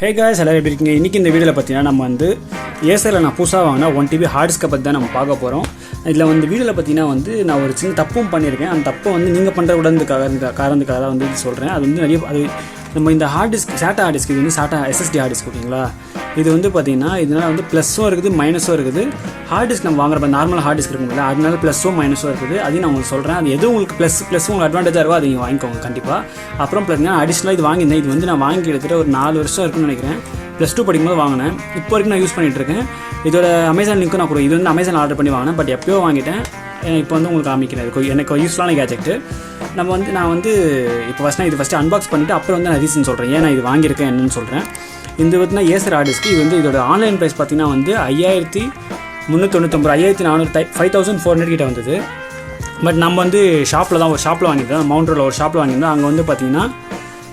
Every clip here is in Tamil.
Hey guys, hello everyone. இன்னைக்கு இந்த வீடியோல பார்த்தீங்கன்னா நம்ம வந்து Acerல நான் புதுசா வாங்குன 1 TB ஹார்ட் பத்தி தான் நம்ம பார்க்க போறோம். இதுல வந்து வீடியோல பார்த்தீங்கன்னா நான் ஒரு சின்ன தப்பும் பண்ணிருக்கேன். அந்த தப்பை வந்து நீங்க பண்ற காரணத்துக்காக தான் வந்து சொல்றேன். அது வந்து நிறைய நம்ம இந்த hard disk SATA hard disk இது வந்து SATA SSD ஹார்ட் டிஸ்க் ஓகேங்களா. இது வந்து பார்த்தீங்கன்னா இதனால வந்து ப்ளஸும் இருக்குது மைனஸும் இருக்குது. ஹார்ட் டிஸ்க் நம்ம வாங்குறப்ப நார்மல் ஹார்ட் டிஸ்க் இருக்கும்ல அதனால ப்ளஸும் மைனஸும் இருக்குது. அதையும் நான் உங்களுக்கு சொல்கிறேன். அது எது உங்களுக்கு ப்ளஸ் உங்களுக்கு அட்வான்டேஜாக இருக்கோ அதை நீங்கள் வாங்கிக்கோங்க கண்டிப்பாக. அப்புறம் பார்த்தீங்கன்னா அடிஷ்னலாக இது வாங்கியிருந்தேன். இது வந்து நான் வாங்கி எடுத்துகிட்டு ஒரு 4 வருஷம் இருக்குன்னு நினைக்கிறேன். +2 படிக்கும்போது வாங்கினேன். இப்போ வரைக்கும் நான் யூஸ் பண்ணிகிட்ருக்கேன். இதோட அமேசான் லிங்க்கும் நான் கூட இது வந்து அமேசான் ஆர்டர் பண்ணி வாங்கினேன். பட் எப்போயோ வாங்கிட்டேன். இப்போ வந்து உங்களுக்கு காமிக்கிறேன். எனக்கு யூஸ்ஃபுல்லான கேஜெக்ட்டு. நான் வந்து இப்போ ஃபஸ்ட்டு அன்பாக்ஸ் பண்ணிவிட்டு அப்புறம் வந்து நான் ரீசன் சொல்கிறேன். ஏன் நான் இது வாங்கியிருக்கேன் என்னன்னு சொல்கிறேன். இந்த பார்த்தீங்கன்னா Acer ஹார்ட் இது வந்து இதோட ஆன்லைன் ப்ரைஸ் பார்த்தீங்கன்னா வந்து 5399 5400 5400 கிட்ட வந்தது. பட் நம்ம வந்து ஒரு ஷாப்பில் வாங்கியிருந்தோம். மவுண்ட் ரோடில் ஒரு ஷாப்பில் வாங்கியிருந்தோம். அங்கே வந்து பார்த்தீங்கன்னா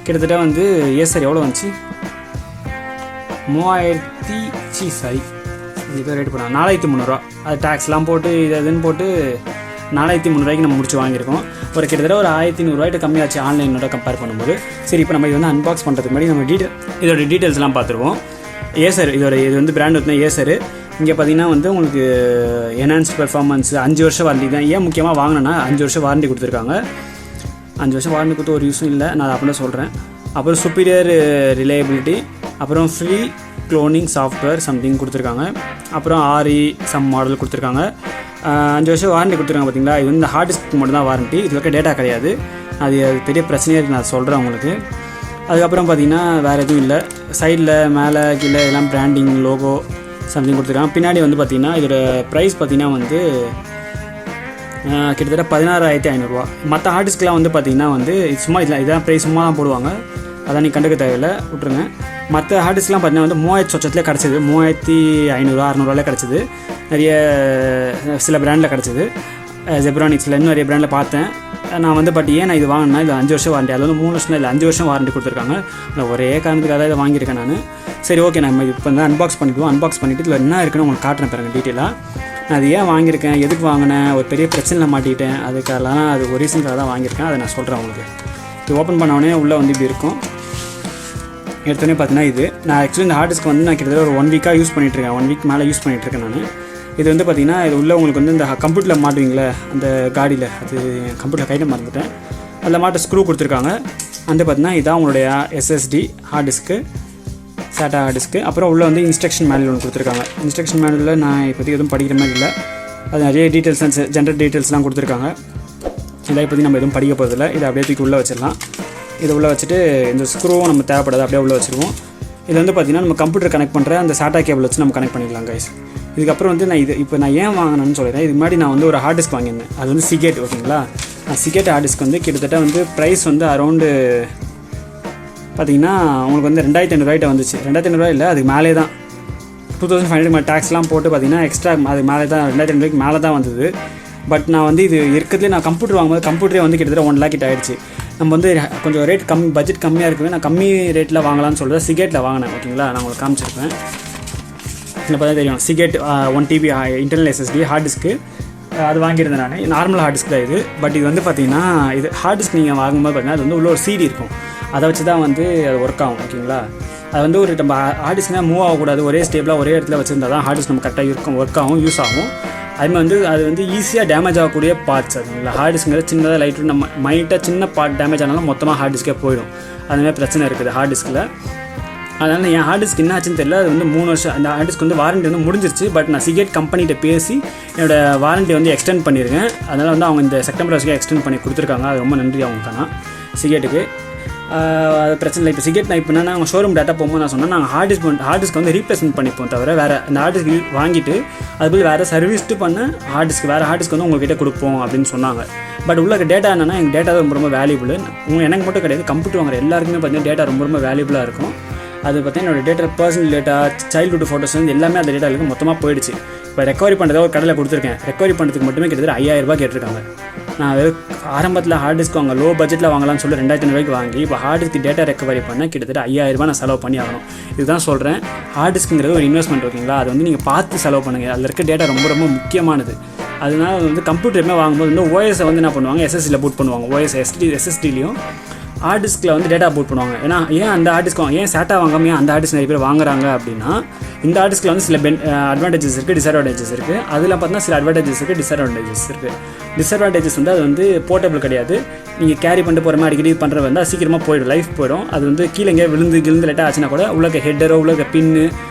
கிட்டத்தட்ட வந்து Acer எவ்வளோ வந்துச்சு 3000 இப்போ ரேட் பண்ணாங்க 4300 அது டேக்ஸ்லாம் போட்டு இதுன்னு போட்டு 4300 நம்ம முடிச்சு வாங்கியிருக்கோம். ஒரு கிட்டத்தட்ட ஒரு 1100 கம்மியாச்சு ஆன்லைனோட கம்பேர் பண்ணும்போது. சரி, இப்போ நம்ம இது வந்து அன்பாக்ஸ் பண்ணுறதுக்கு முன்னாடி நம்ம இதோட டீட்டெயில்ஸ்லாம் பார்த்துருவோம். Acer இது வந்து பிராண்ட் வந்து Acer. இங்கே பார்த்தீங்கன்னா வந்து உங்களுக்கு என்ஹான்ஸ்ட் பெர்ஃபார்மன்ஸ் 5 வருஷம் வாரண்டி தான். ஏன் முக்கியமாக வாங்கினேன்னா 5 வருஷம் வாரண்டி கொடுத்துருக்காங்க. 5 வருஷம் வாரண்டி கொடுத்து ஒரு யூஸும் இல்லை, நான் அப்படி தான் சொல்கிறேன். அப்புறம் சுப்பீரியர் ரிலையபிலிட்டி, அப்புறம் ஃப்ரீ க்ளோனிங் சாஃப்ட்வேர் சம்திங் கொடுத்துருக்காங்க. அப்புறம் RE சம் மாடல் கொடுத்துருக்காங்க. 5 வருஷம் வாரண்டி கொடுத்துருக்காங்க பார்த்தீங்களா. இது வந்து இந்த ஹார்ட் டிஸ்க்கு மட்டும் தான் வாரண்டி. இது வரைக்கும் டேட்டா கிடையாது. அது பெரிய பிரச்சனையாக இருக்குது, நான் சொல்கிறேன் உங்களுக்கு. அதுக்கப்புறம் பார்த்தீங்கன்னா வேறு எதுவும் இல்லை. சைடில் மேலே கீழே எல்லாம் பிராண்டிங் லோகோ சம்திங் கொடுத்துருக்காங்க. பின்னாடி வந்து பார்த்திங்கன்னா இதோட ப்ரைஸ் பார்த்திங்கன்னா வந்து கிட்டத்தட்ட 16500 மற்ற ஹார்ட் டிஸ்க்லாம் வந்து பார்த்திங்கன்னா வந்து சும்மா இதான் ப்ரைஸ் சும்மா தான் போடுவாங்க. அதான் நீ கண்டுக்க தேவையில்லை, விட்ருங்க. மற்ற ஹார்ட் டிஸ்க்லாம் பார்த்தீங்கன்னா வந்து 3000 சொச்சத்துலேயே கிடச்சிது. 3500 600 கிடச்சிது. நிறைய சில பிராண்டில் கிடச்சிது. ஜெப்ரானிக்ஸில் இன்னும் நிறைய பிராண்டில் பார்த்தேன் நான் வந்து. பட் ஏன் நான் இது வாங்கினேன், இது 5 வருஷம் வாரண்டி. அது வந்து 3 வருஷம் இல்லை 5 வருஷம் வாரண்டி கொடுத்துருக்காங்க. ஒரே காரணத்துக்காக இதை வாங்கியிருக்கேன் நான். சரி, ஓகே, நம்ம இப்போ வந்து அன்பாக்ஸ் பண்ணிவிடுவோம். அன்பாக்ஸ் பண்ணிவிட்டு இதில் என்ன இருக்குன்னு உங்களுக்கு காட்டுறேன் பாருங்கள் டீட்டெயிலாக. நான் அது ஏன் வாங்கியிருக்கேன், எதுக்கு வாங்கினேன், ஒரு பெரிய பிரச்சனையில் மாட்டிக்கிட்டேன், அதுக்கெல்லாம் அது ஒரு ரீசனுக்காக தான் வாங்கியிருக்கேன். அதை நான் சொல்கிறேன் உங்களுக்கு. இது ஓப்பன் பண்ணோடனே உள்ளே வந்து இப்படி இருக்கும். எடுத்தோடனே பார்த்தீங்கன்னா இது நான் ஆக்சுவலி இந்த ஹார்ட் டிஸ்க் வந்து நான் கிட்டத்தட்ட ஒரு 1 வீக்காக யூஸ் பண்ணிகிட்ருக்கேன். 1 வீக் மேலே யூஸ் பண்ணிகிட்ருக்கேன் நான். இது வந்து பார்த்திங்கன்னா இது உள்ளே உங்களுக்கு வந்து இந்த கம்ப்யூட்டரில் மாட்டுவீங்களே அந்த காடியில், அது கம்ப்யூட்டரில் கையில் மறந்துட்டேன். அதில் மாட்ட ஸ்க்ரூ கொடுத்துருக்காங்க. அந்த பார்த்திங்கன்னா இதான் உங்களுடைய SSD hard disk, SATA hard disk. அப்புறம் உள்ளே வந்து இன்ஸ்ட்ரக்ஷன் மேனுவல் ஒன்று கொடுத்துருக்காங்க. இன்ஸ்ட்ரக்ஷன் மேனுவலில் நான் இப்போதைக்கு எதுவும் படிக்கிற மாதிரி இல்லை. அது நிறைய டீட்டெயில்ஸ் ஜென்ரல் டீட்டெயில்ஸ்லாம் கொடுத்துருக்காங்க. இதை பற்றி நம்ம எதுவும் படிக்க போகிறதில்ல. இதை அப்படியே தூக்கி உள்ளே வச்சிடலாம். இதை உள்ளே வச்சுட்டு இந்த ஸ்க்ரூவும் நம்ம தேவைப்படாது அப்படியே உள்ளே வச்சுருவோம். இது வந்து பார்த்திங்கன்னா நம்ம கம்ப்யூட்டர் கனெக்ட் பண்ணுற அந்த SATA கேபிள் வச்சு நம்ம கனெக்ட் பண்ணிடலாம் கைஸ். இதுக்கப்புறம் வந்து நான் ஏன் வாங்கினேன்னு சொல்லிடுறேன். இதுக்கு முன்னாடி நான் வந்து ஒரு ஹார்ட் டிஸ்க் வாங்கியிருந்தேன். அது வந்து சிகேட் ஓகேங்களா. சிகேட் ஹார்ட் டிஸ்க் வந்து கிட்டத்தட்ட வந்து ப்ரைஸ் வந்து அரௌண்டு பார்த்திங்கன்னா உங்களுக்கு வந்து 2500 வந்துச்சு. 2500 இல்லை, அதுக்கு மேலே தான் 2500 டேக்ஸ்லாம் போட்டு பார்த்திங்கன்னா எக்ஸ்ட்ரா அது மேலே தான் 2500 மேலே தான் வந்தது. பட் நான் வந்து இது இருக்கிறதுலே நான் கம்ப்யூட்டர் வாங்கும்போது கம்ப்யூட்டரே வந்து கிட்டத்தட்ட 1 lakh கிட்ட ஆகிடுச்சு. நம்ம வந்து கொஞ்சம் ரேட் பட்ஜெட் கம்மியாக இருக்குமே, நான் கம்மி ரேட்டில் வாங்கலாம்னு சொல்லிட்டு சிகேட்டில் வாங்கினேன் ஓகேங்களா. நான் உங்களுக்கு காமிச்சிருப்பேன். இப்போ தான் தெரியும் Seagate 1 TB internal SSD hard disk அது வாங்கியிருந்தேன் நான். நார்மல் ஹார்ட் டிஸ்க் தான் இது. பட் இது வந்து பார்த்திங்கன்னா இது ஹார்ட் டிஸ்க் நீங்கள் வாங்கும்போது பார்த்திங்கன்னா அது வந்து உள்ள ஒரு CD இருக்கும். அதை வச்சு தான் வந்து அது ஒர்க் ஆகும் ஓகேங்களா. அது வந்து ஒரு நம்ம ஹார்ட் டிஸ்க்னால் மூவ் ஆகக்கூடாது, ஒரே ஸ்டேபிளாக ஒரே இடத்துல வச்சுருந்தா தான் ஹார்ட் டிஸ்க் நம்ம கரெக்டாக ஒர்க் ஆகும், யூஸ் ஆகும். அதுமாதிரி அது வந்து ஈஸியாக டேமேஜ் ஆகக்கூடிய பார்ட்ஸ். அதுங்களா ஹார்ட் டிஸ்க்ங்கிறது சின்னதாக லைட்டு நம்ம மைட்டாக சின்ன பார்ட் டேமேஜ் ஆனாலும் மொத்தமாக ஹார்ட் டிஸ்கே போயிடும். அதுமாதிரி பிரச்சனை இருக்குது ஹார்ட் டிஸ்கில். அதனால் என் ஹார்ட் டிஸ்க் என்ன ஆச்சுன்னு தெரியல. அது வந்து 3 வருஷம் அந்த ஹார்ட் டிஸ்க் வந்து வாரண்டி வந்து முடிஞ்சிருச்சு. பட் நான் சிகேட் கம்பெனிகிட்ட பேசி என்னோடய வாரண்டி வந்து எக்ஸ்டெண்ட் பண்ணியிருக்கேன். அதனால் வந்து அவங்க இந்த செப்டம்பர் வரைக்கும் எக்ஸ்டெண்ட் பண்ணி கொடுத்துருக்காங்க. அது ரொம்ப நன்றி அவங்களுக்கான சிகேட்டுக்கு. அது பிரச்சனை இல்லை. இப்போ சிகேட் நான் இப்போ என்னன்னா அவங்க ஷோரூம் டேட்டா போகும்போது நான் சொன்னேன் நாங்கள் ஹார்ட் டிஸ்க் வந்து ரீப்ளேஸ்மெண்ட் பண்ணிப்போம் தவிர வேறு அந்த ஹார்ட் டிஸ்க் வாங்கிட்டு அதுபோல் வேறு சர்வீஸ்ட்டு பண்ண ஹார்ட் டிஸ்க் வேறு ஹார்ட் டிஸ்க் வந்து உங்கள்கிட்ட கொடுப்போம் அப்படின்னு சொன்னாங்க. பட் உள்ள டேட்டா என்னென்னா எங்கள் டேட்டா ரொம்ப வேல்யூபிள். எனக்கு மட்டும் கிடையாது, கம்ப்யூட்டர் வாங்குற எல்லாருக்குமே பார்த்தீங்கன்னா டேட்டா ரொம்ப வேல்யூபிளாக இருக்கும். அது பார்த்தீங்கன்னா என்னோடய data personal data childhood photos வந்து எல்லாமே அந்த டேட்டாவுக்கு மொத்தமாக போயிடுச்சு. இப்போ ரெக்கவரி பண்ணுறதா ஒரு கடையில் கொடுத்துருக்கேன். ரெக்கவரி பண்ணுறதுக்கு மட்டுமே கிட்டத்தட்ட 5000 கேட்டிருக்காங்க. நான் ஆரம்பத்தில் ஹார்ட் டிஸ்க் வாங்க லோ பட்ஜெட்டில் வாங்கலாம்னு சொல்லி 2500 வாங்கி இப்போ ஹார்ட் டிஸ்க் டேட்டா ரெக்கவரி பண்ண கிட்டத்தட்ட 5000 நான் செலவு பண்ணி ஆகணும். இதுதான் சொல்கிறேன், ஹார்ட் டிஸ்க்குங்கிறது ஒரு இன்வெஸ்ட்மெண்ட் ஓகேங்களா. அது வந்து நீங்கள் பார்த்து செலவு பண்ணுங்கள். அதில் இருக்க டேட்டா ரொம்ப முக்கியமானது. அதனால் வந்து கம்ப்யூட்டருமே வாங்கும்போது வந்து OS வந்து என்ன பண்ணுவாங்க, SSDயில் பூட் பண்ணுவாங்க. OS SSDலையும் ஹார்ட் டிஸ்கில் வந்து டேட்டா போட் பண்ணுவாங்க. ஏன் அந்த ஹார்ட் டிஸ்க் ஏன் SATA வாங்காமல் அந்த ஹார்ட் டிஸ்க் நிறைய பேர் வாங்குறாங்க அப்படின்னா, இந்த ஹார்ட் டிஸ்கில் வந்து சில அட்வான்டேஜஸ் இருக்குது, டிஸ்அட்வான்டேஜஸ் இருக்குது. அதில் பார்த்தீங்கன்னா சில அட்வான்டேஜஸ் இருக்குது, டிஸ்அட்வான்டேஜஸ் இருக்குது. டிஸ்அட்வான்டேஜஸ் வந்து அது வந்து போர்ட்டபிள் கிடையாது. நீங்கள் கேரி பண்ணிட்டு போகிற மாதிரி அடிக்கடி பண்ணுறது வந்து அது சீக்கிரமாக போய்டும், லைஃப் போய்டும். அது வந்து கீழே எங்கேயா விழுந்து லேட்டாக ஆச்சுன்னா கூட உள்ள ஹெட்டரோ உள்ள பின்னு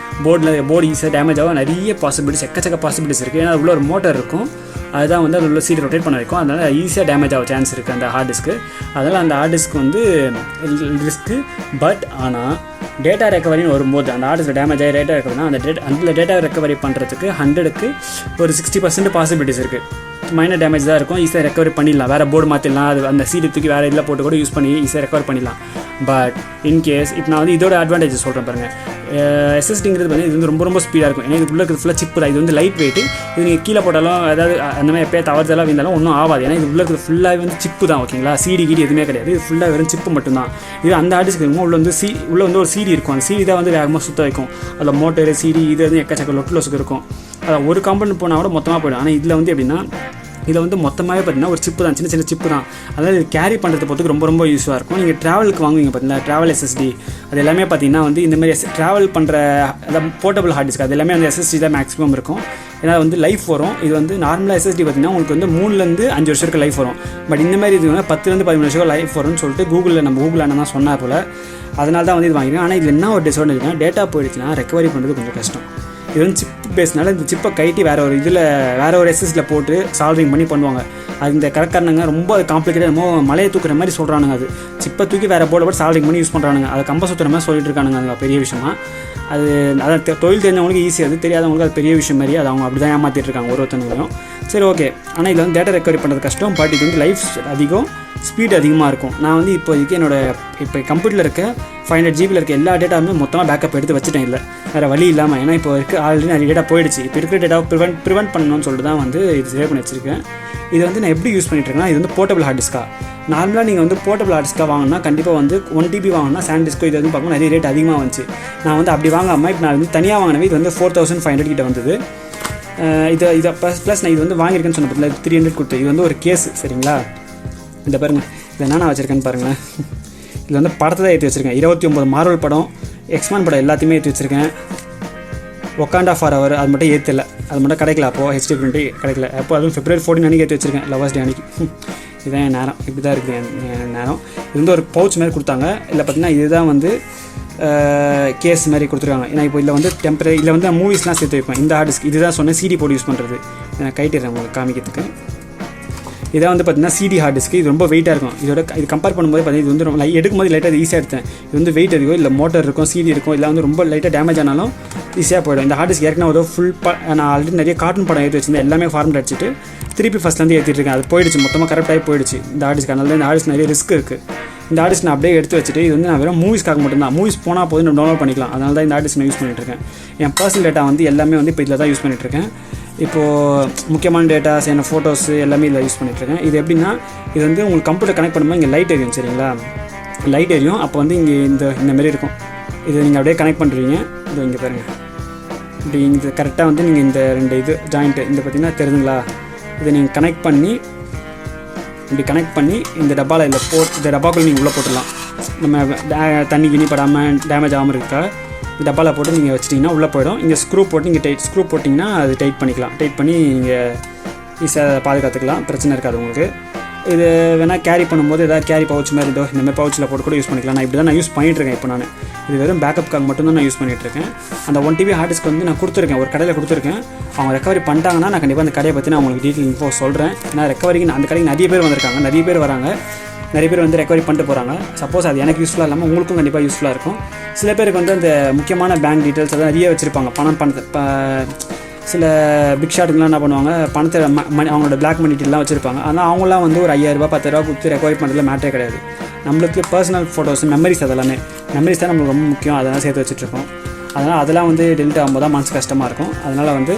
போர்டு ஈஸியாக டேமேஜ் ஆகும். நிறைய பாசிபிலிட்டிஸ், எக்கச்சக்க பாசிபிலிட்டிஸ் இருக்குது. ஏன்னா உள்ள ஒரு மோட்டர் இருக்கும், அதுதான் வந்து அது உள்ள சீட் ரொட்டேட் பண்ண வைக்கும். அதனால் ஈஸியாக டேமேஜ் ஆக சான்ஸ் இருக்குது அந்த ஹார்ட் டிஸ்க்கு. அதனால் அந்த ஹார்ட் டிஸ்க் வந்து ரிஸ்க்கு. பட் ஆனால் டேட்டா ரெக்கவரின்னு வரும்போது அந்த ஹார்ட் டிஸ்க் டேமேஜ் ஆகி டேட்டா ரெக்கவரினா அந்த டேட்டா ரெக்கவரி பண்ணுறதுக்கு 100க்கு ஒரு 60% பாசிபிலிட்டிஸ் இருக்குது. மைனர் டேமேஜ் தான் இருக்கும், ஈஸியாக ரெக்கவரி பண்ணிடலாம். வேறு போர்டு மாற்றிடலாம், அது அந்த சீடு தூக்கி வேறு இதில் போட்டு கூட யூஸ் பண்ணி ஈஸியாக ரெக்கவர் பண்ணிடலாம். பட் இன்கேஸ் இப்போ நான் வந்து இதோட அட்வான்டேஜஸ் சொல்கிறேன் பாருங்கள். SSDங்கிறது வந்து இது வந்து ரொம்ப ஸ்பீடாக இருக்கும். ஏன்னா இதுக்குள்ளே இருக்கிறது ஃபுல்லாக சிப்பு தான். இது வந்து லைட் வெயிட்டு. இது நீங்கள் கீழே போட்டாலும் அதாவது அந்த மாதிரி எப்போயே தவறுதெல்லாம் வீழ்ந்தாலும் ஒன்றும் ஆகாது. ஏன்னா இது உள்ளே இருக்கிறது ஃபுல்லாகவே வந்து சிப்பு தான். ஓகேங்களா, சிடி எதுவுமே கிடையாது. இது ஃபுல்லாக வெறும் சிப்பு மட்டும்தான். இது அந்த ஹார்ட் டிஸ்க் இருக்கும்போது உள்ள வந்து ஒரு சிடி இருக்கும். அந்த சிடி தான் வந்து வேகமாக சுத்த வைக்கும். அதில் மோட்டர் சிடி இது வந்து எக்கச்சக்க லொட்டுலோஸுக்கு இருக்கும். அதான் ஒரு காம்பவுண்ட் போனால் கூட மொத்தமாக போய்டும். ஆனால் இதில் வந்து எப்படின்னா, இதில் வந்து மொத்தமாகவே பார்த்தீங்கன்னா ஒரு சிப்பு தான், சின்ன சிப்பு தான். அதாவது கேரி பண்ணுறது பொறுத்துக்கு ரொம்ப யூஸ்ஃபாக இருக்கும். நீங்கள் ட்ராவலுக்கு வாங்குவீங்க பார்த்தீங்கன்னா, ட்ராவல் SSD அது எல்லாமே பார்த்தீங்கன்னா வந்து இந்தமாதிரி ட்ராவல் பண்ணுற அந்த போர்ட்டபிள் ஹார்ட் டிஸ்க் அது எல்லாமே அந்த SSD தான் மேக்ஸிமம் இருக்கும். ஏன்னா வந்து லைஃப் வரும். இது வந்து நார்மலாக SSD பார்த்தீங்கன்னா உங்களுக்கு வந்து 3லேருந்து 5 வருஷத்துக்கு லைஃப் வரும். பட் இந்த மாதிரி இது வந்து 10லேருந்து 13 வருஷம் லைஃப் வரும்னு சொல்லிட்டு கூகுள் அண்ணன் தான் சொன்னார் போல். அதனால தான் வந்து இது வாங்கிக்கிறேன். ஆனால் இதில் என்ன ஒரு டிஸ்அட்வான்டேஜ்னா, டேட்டா போயிடுச்சுன்னா ரெக்கவரி பண்ணுறது கொஞ்சம் கஷ்டம். இது வந்து சிப் பேஸ்னால இந்த சிப்பை கைட்டி வேறு ஒரு SSDயில் போட்டு சால்விங் பண்ணி பண்ணுவாங்க. அது இந்த கரெக்டானுங்க ரொம்ப காம்ப்ளிகேட்டாக ரொம்ப மலையை தூக்குற மாதிரி சொல்கிறானுங்க. அது சிப்பை தூக்கி வேறு போர்டை போட்டு சால்விங் பண்ணி யூஸ் பண்ணுறானுங்க. அது கம்ப சுற்றுற மாதிரி சொல்லிட்டு இருக்கானுங்க. அது பெரிய விஷயமா. அது அதான் தொழில் தெரிஞ்சவங்களுக்கு ஈஸி, அது தெரியாதவங்களுக்கு அது பெரிய விஷயம் மாதிரி. அது அவங்க அப்படி தான் ஏமாற்றிட்டு இருக்காங்க ஒருத்தவங்களும். சரி, ஓகே. ஆனால் இதில் வந்து டேட்டா ரெக்கவரி பண்ணுறது கஷ்டம். பட் இது வந்து லைஃப் அதிகம், ஸ்பீட் அதிகமாக இருக்கும். நான் வந்து இப்போதைக்கு இப்போ கம்ப்யூட்டரில் இருக்க 500 GB இருக்க எல்லா டேட்டாவுமே மொத்தமாக பேக்கப் எடுத்து வச்சுட்டேன். இல்லை வேறு வழி இல்லாமல். ஏன்னா இப்போ ஆல்ரெடி நிறைய டேட்டா போயிடுச்சு. இப்போ இருக்கிற டேட்டாவை ப்ரிவெண்ட் பண்ணணும்னு சொல்லிட்டு தான் வந்து இது சேவ் பண்ணி வச்சுருக்கேன். இது வந்து நான் எப்படி யூஸ் பண்ணிட்டுருக்கேன்னா, இது வந்து போர்ட்டபிள் ஹார்ட் டிஸ்கா. நார்மலாக நீங்கள் வந்து போர்ட்டபிள் ஹார்ட் டிஸ்காக வாங்கினா கண்டிப்பாக வந்து 1 TB வாங்கினா SanDisk இது வந்து பார்க்கணும் நிறைய ரேட் அதிகமாக வந்துச்சு. நான் வந்து அப்படி வாங்காமல் இப்போ நான் வந்து தனியாக வாங்கினவே இது வந்து 4500 கிட்ட வந்தது. இதை ப்ளஸ் நான் இது வந்து வாங்கியிருக்கேன்னு சொன்ன பற்றில 300 கொடுத்து. இது வந்து ஒரு கேஸ், சரிங்களா. இந்த பாருங்கள், இதில் என்ன நான் வச்சுருக்கேன்னு பாருங்களேன். இதில் வந்து படத்தை தான் ஏற்றி வச்சுருக்கேன். 29 மார்வல் படம், X-Men படம் எல்லாத்தையுமே ஏற்றி வச்சுருக்கேன். ஒக்காண்டா ஃபார் அவர் அது மட்டும் ஏற்றலை, அது மட்டும் கிடைக்கல. அப்போது HD பிரிண்ட்டு கிடைக்கல. அப்போ அதுவும் February 14 அன்றைக்கி ஏற்றி வச்சுருக்கேன், லவர்ஸ் டே அன்றைக்கி. இதுதான் என் நேரம், இப்படி தான் இருக்குது என் நேரம். இது வந்து ஒரு பவுச் மாதிரி கொடுத்தாங்க. இல்லை பார்த்தீங்கன்னா இதுதான் வந்து கேஸ் மாதிரி கொடுத்துருக்காங்க. ஏன்னா இப்போ இதில் வந்து இதில் வந்து மூவிஸ்லாம் சேர்த்து வைப்பேன். இந்த ஹார்ட் டிஸ்க் இதுதான் சொன்னேன் சிடி போட்டு யூஸ் பண்ணுறது. நான் கைட்டிடுறேன் உங்களுக்கு காமிக்கிறதுக்கு. இதான் வந்து பார்த்தீங்கன்னா சிடி ஹார்ட் டிஸ்க். இது ரொம்ப வெயிட்டாக இருக்கும். இது கம்பேர் பண்ணும்போது பார்த்தீங்கன்னா இது வந்து ரொம்ப எடுக்கும்போது லைட்டாக இது ஈஸியாக எடுத்தேன். இது வந்து வெயிட் இருக்கும், இல்லை மோட்டர் இருக்கும், சிடி இருக்கும், இல்லை வந்து ரொம்ப லைட்டாக டேமேஜ் ஆனாலும் ஈஸியாக போய்டும். இந்த ஹார்ட் டிஸ்க் ஏற்கனவே ஒரு நான் ஆல்ரெடி நிறைய கார்ட்டூன் படம் ஏற்றி வச்சிருந்தேன். எல்லாமே ஃபார்மெட் அடிச்சுட்டு திருப்பி ஃபஸ்ட்லேருந்து ஏற்றிட்டு இருக்கேன். அது போயிடுச்சு, மொத்தமாக கரெக்டாகி போயிடுச்சு இந்த ஹார்ட் டிஸ்க். அதனால இந்த ஹார்ட் டிஸ்க் நிறைய ரிஸ்க் இருக்குது. இந்த ஹார்ட் டிஸ்க் நான் அப்படியே எடுத்து வச்சுட்டு இது வந்து நான் வெறும் மூவிஸ்க்காக மட்டும்தான், மூவிஸ் போனால் போது நம்ம டவுன்லோட் பண்ணிக்கலாம். அதனால தான் இந்த ஹார்ட் டிஸ்க் நான் யூஸ் பண்ணிட்டுருக்கேன். என் பர்சனல் டேட்டா வந்து எல்லாமே வந்து இப்போ இதில் தான் யூஸ் பண்ணிட்டுருக்கேன். இப்போது முக்கியமான டேட்டாஸ் என்ன ஃபோட்டோஸ் எல்லாமே இதில் யூஸ் பண்ணிட்டுருக்கேன். இது எப்படின்னா, இது வந்து உங்களுக்கு கம்ப்யூட்டர் கனெக்ட் பண்ணும்போது இங்கே லைட் எரியும், சரிங்களா. லைட் எரியும். அப்போ வந்து இங்கே இந்த மாதிரி இருக்கும். இதை நீங்கள் அப்படியே கனெக்ட் பண்ணுறீங்க. இது இங்கே பாருங்கள், இப்படி இது கரெக்டாக வந்து நீங்கள் இந்த 2 இது ஜாயிண்ட்டு இந்த பார்த்திங்கன்னா தெரியுதுங்களா. இதை நீங்கள் கனெக்ட் பண்ணி இப்படி கனெக்ட் பண்ணி இந்த டப்பாவில் இந்த டப்பாக்குள்ளே நீங்கள் உள்ளே போட்டுடலாம். நம்ம தண்ணி கிணி படாமல் டேமேஜ் ஆகாமல் இருக்கா இந்த டப்பாவில் போட்டு நீங்கள் வச்சிட்டிங்கன்னா உள்ளே போய்டும். இங்கே ஸ்க்ரூ போட்டு நீங்கள் ஸ்க்ரூ போட்டிங்கன்னா அது டைட் பண்ணிக்கலாம். டைட் பண்ணி நீங்கள் ஈஸியாக பாதுகாத்துக்கலாம், பிரச்சனை இருக்காது உங்களுக்கு. இது வேணால் கேரி பண்ணும்போது ஏதாவது கேரி பவுச் மாதிரி இருந்தோ இந்த மாதிரி பவுச்சில் போட்டு கூட யூஸ் பண்ணிக்கலாம். நான் இப்படி தான் நான் யூஸ் பண்ணிகிட்ருக்கேன். இப்போ நான் இது வெறும் பேக்கப்காக மட்டும்தான் நான் யூஸ் பண்ணிகிட்ருக்கேன். அந்த 1 TB ஹார்ட் டிஸ்க் வந்து நான் கொடுத்துருக்கேன், ஒரு கடையில் கொடுத்துருக்கேன். அவங்க ரெக்கவரி பண்ணிட்டாங்கன்னா நான் கண்டிப்பாக அந்த கடையை பற்றி நான் உங்களுக்கு டீட்டெயில் இன்ஃபோ சொல்கிறேன். ஏன்னா ரெக்கவரிக்கு அந்த கடைக்கு நிறைய பேர் வந்திருக்காங்க, நிறைய பேர் வராங்க, நிறைய பேர் வந்து ரெக்கவரி பண்ணிட்டு போகிறாங்க. சப்போஸ் அது எனக்கு யூஸ்ஃபுல்லாக இல்லாமல் உங்களுக்கும் கண்டிப்பாக யூஸ்ஃபுல்லாக இருக்கும். சில பேருக்கு வந்து அந்த முக்கியமான பேங்க் டீட்டெயில்ஸ் அதான் நிறைய வச்சுருப்பாங்க. பணத்தை சில பிக் ஷாட்டுங்கெலாம் என்ன பண்ணுவாங்க, பணத்தை அவங்களோட பிளாக் மணி டீட்டெயிலாம் வச்சுருப்பாங்க. ஆனால் அவங்களாம் வந்து ஒரு 5000 ரூபா 10,000 கொடுத்து ரெக்கவரி பண்ணுறதுல மேட்டரே கிடையாது. நம்மளுக்கு பர்சனல் ஃபோட்டோஸ் மெமரிஸ் அதெல்லாமே மெமரிஸ் தான் நம்மளுக்கு ரொம்ப முக்கியம். அதெல்லாம் சேர்த்து வச்சுட்ருக்கோம். அதெல்லாம் வந்து டெலிட் ஆகும்போது தான் மனசு கஷ்டமாக இருக்கும். அதனால் வந்து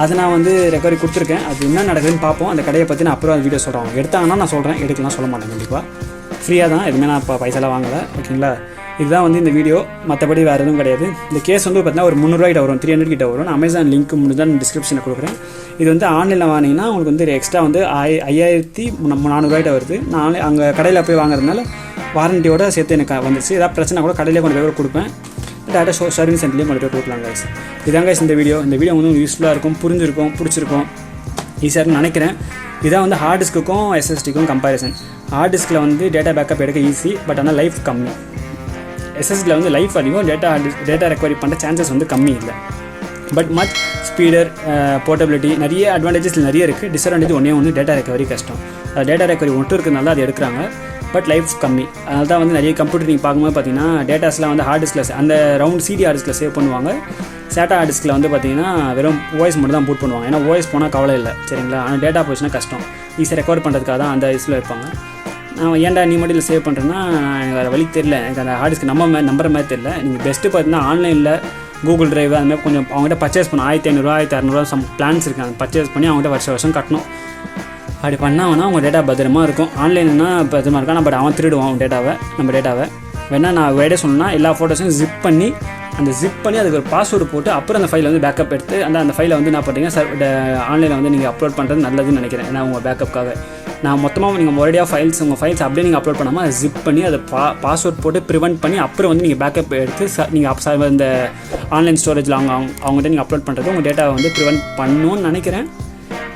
அதை நான் வந்து ரெக்கவரி கொடுத்துருக்கேன். அது என்ன நடக்குதுன்னு பார்ப்போம். அந்த கடையை பற்றி நான் அப்புறம் அந்த வீடியோ சொல்கிறேன். எடுத்தாங்கன்னா நான் சொல்கிறேன், எடுக்கலாம் சொல்ல மாட்டேன். கண்டிப்பாக ஃப்ரீயாக தான், எதுவுமே நான் இப்போ பைசாலாம் வாங்கலை, ஓகேங்களா. இதுதான் வந்து இந்த வீடியோ, மற்றபடி வேறு எதுவும் கிடையாது. இந்த கேஸ் வந்து பார்த்தீங்கன்னா ஒரு 300 கிட்ட வரும், 300 கிட்ட வரும். நான் அமேசான் லிங்க் முடிஞ்சால் டிஸ்கிரிப்ஷனில் கொடுக்குறேன். இது வந்து ஆன்லைனில் வாங்கினீங்கன்னா உங்களுக்கு வந்து எக்ஸ்ட்ரா வந்து 5400 வருது. நான் அங்கே கடையில் போய் வாங்குறதுனால வாரண்டியோட சேர்த்து எனக்கு வந்துச்சு. ஏதாவது பிரச்சனை கூட கடையிலே கொண்டு போய் கொடுப்பேன், டேரெக்டாக சர்வீஸ் சென்டர்லேயும் கொண்டு போய் கொடுக்கலாம் கைஸ். இதான் கைஸ் இந்த வீடியோ வந்து யூஸ்ஃபுல்லாக இருக்கும், புரிஞ்சிருக்கும், பிடிச்சிருக்கும், ஈஸியாக இருக்குன்னு நினைக்கிறேன். இதான் வந்து ஹார்ட் டிஸ்க்குக்கும் SSDக்கும் கம்பேரிசன். ஹார்ட் டிஸ்கில் வந்து டேட்டா பேக்கப் எடுக்க ஈஸி, பட் ஆனால் லைஃப் கம்மி. SSDயில் வந்து லைஃப் அதிகம், டேட்டா ரெக்கவரி பண்ணுற சான்சஸ் வந்து கம்மி இல்லை. பட் மச் ஸ்பீடர், போர்ட்டபிலிட்டி, நிறைய அட்வான்டேஜஸ் நிறைய இருக்குது. டிஸ்அட்வான்டேஜ் ஒன்று டேட்டா ரெக்கவரி கஷ்டம். டேட்டா ரெக்கவரி மட்டும் இருக்கிறதுனால அது எடுக்கிறாங்க, பட் லைஃப் கம்மி. அதனால தான் வந்து நிறைய கம்ப்யூட்டர் நீங்கள் பார்க்கும்போது பார்த்தீங்கன்னா டேட்டாஸ்லாம் வந்து ஹார்ட் டிஸ்கில் அந்த ரவுண்ட் CD ஹார்ட் டிஸ்கில் சேவ் பண்ணுவாங்க. SATA ஹார்ட் டிஸ்கில் வந்து பார்த்தீங்கன்னா வெறும் OS மட்டும் தான் பூட் பண்ணுவாங்க. ஏன்னா OS போனால் கவலை இல்லை, சரிங்களா. ஆனால் டேட்டா போச்சுன்னா கஷ்டம், ஈஸியாக ரெக்கவர் பண்ணுறதுக்காக தான் அந்த இதில் இருப்பாங்க. நான் ஏன்டா நீ மட்டும் சேவ் பண்ணுறேன்னா எனக்கு வேறு வழி தெரியல, எனக்கு அந்த ஹார்ட் டிஸ்க் நம்புற மாதிரி தெரியல. நீங்கள் பெஸ்ட்டு பார்த்தீங்கன்னா ஆன்லைனில் Google Drive அது மாதிரி கொஞ்சம் அவங்ககிட்ட பர்ச்சேஸ் பண்ணணும். 1500 1600 சம் பிளான்ஸ் இருக்காங்க, பர்ச்சேஸ் பண்ணி அவங்ககிட்ட வருஷம் கட்டணும். அப்படி பண்ணாங்கன்னா அவங்க டேட்டா பத்திரமா இருக்கும். ஆன்லைன்னா பத்திரமா இருக்கான், பட் அவன் திருடுவான் நம்ம டேட்டாவை. வேணால் நான் வேடே சொன்னேன்னா எல்லா ஃபோட்டோஸையும் ஜிப் பண்ணி அதுக்கு ஒரு பாஸ்வேர்டு போட்டு அப்புறம் அந்த ஃபைலை வந்து பேக்கப் எடுத்து அந்த ஃபைலை வந்து நான் பார்த்தீங்கன்னா ஆன்லைனில் வந்து நீங்கள் அப்லோட் பண்ணுறது நல்லதுன்னு நினைக்கிறேன். ஏன்னா உங்கள் பேக்கப்புக்காக நான் மொத்தமாக நீங்கள் ஒரேடியாக உங்கள் ஃபைல்ஸ் அப்படியே நீங்கள் அப்லோட் பண்ணாமல் அதை ஜிப் பண்ணி அதை பாஸ்வேர்ட் போட்டு ப்ரிவெண்ட் பண்ணி அப்புறம் வந்து நீங்கள் பேக்கப் எடுத்து நீங்கள் இந்த ஆன்லைன் ஸ்டோரேஜில் அவங்ககிட்ட நீங்கள் அப்லோட் பண்ணுறது உங்கள் டேட்டாவை வந்து ப்ரிவெண்ட் பண்ணணும்னு நினைக்கிறேன்.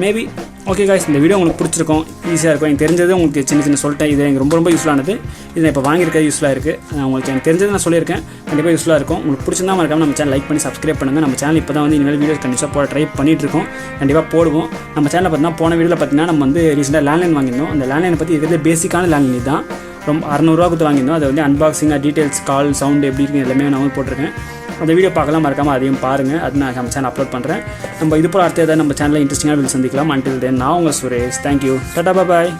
மேபி ஓகே காய்ஸ், இந்த வீடியோ உங்களுக்கு பிடிச்சிருக்கும், ஈஸியாக இருக்கும். எனக்கு தெரிஞ்சது உங்களுக்கு சின்ன சொல்லிட்டேன். இது எனக்கு ரொம்ப யூஸ்ஃபுல்லானது. இது நான் இப்போ வாங்கியிருக்கிறது யூஸ்ஃபுல்லாக இருக்குது. உங்களுக்கு எனக்கு தெரிஞ்சது நான் சொல்லியிருக்கேன், கண்டிப்பாக யூஸ்ஃபுல்லாக இருக்கும். உங்களுக்கு பிடிச்சிருந்தா மறக்காம நம்ம சேனல் லைக் பண்ணி சப்ஸ்கிரைப் பண்ணுங்கள். நம்ம சேனல் இப்போ தான் வந்து இனிமேல் வீடியோஸ் கண்டிப்பாக போட ட்ரை பண்ணிகிட்ருக்கோம், கண்டிப்பாக போடுவோம். நம்ம சேனலில் பார்த்தீங்கன்னா போன வீடியோவில் பார்த்தீங்கன்னா நம்ம வந்து ரீசெண்டாக லேண்ட்லைன் வாங்கியிருந்தோம். அந்த லேண்ட்லைனை பற்றி இருக்கிறது பேசிக்கான லேண்ட்லைன் தான், ரொம்ப 600 கொடுத்து வாங்கியிருந்தோம். அதை வந்து அன்பாக்சிங்காக டீட்டெயில்ஸ், கால், சவுண்டு எப்படி இருக்குது எல்லாமே நான் வந்து போட்டிருக்கேன். அந்த வீடியோ பார்க்கலாம், மறக்காமல் அதையும் பாருங்கள். அது நான் நம்ம சேனல் அப்லோட் பண்ணுறேன். நம்ம இது போல் அடுத்த ஏதாவது நம்ம சேனலில் இன்ட்ரெஸ்டிங்காக சந்திக்கலாம். அன்டில் தென் நான் உங்கள் சுரேஷ். தேங்க்யூ, டாடா, பாய்.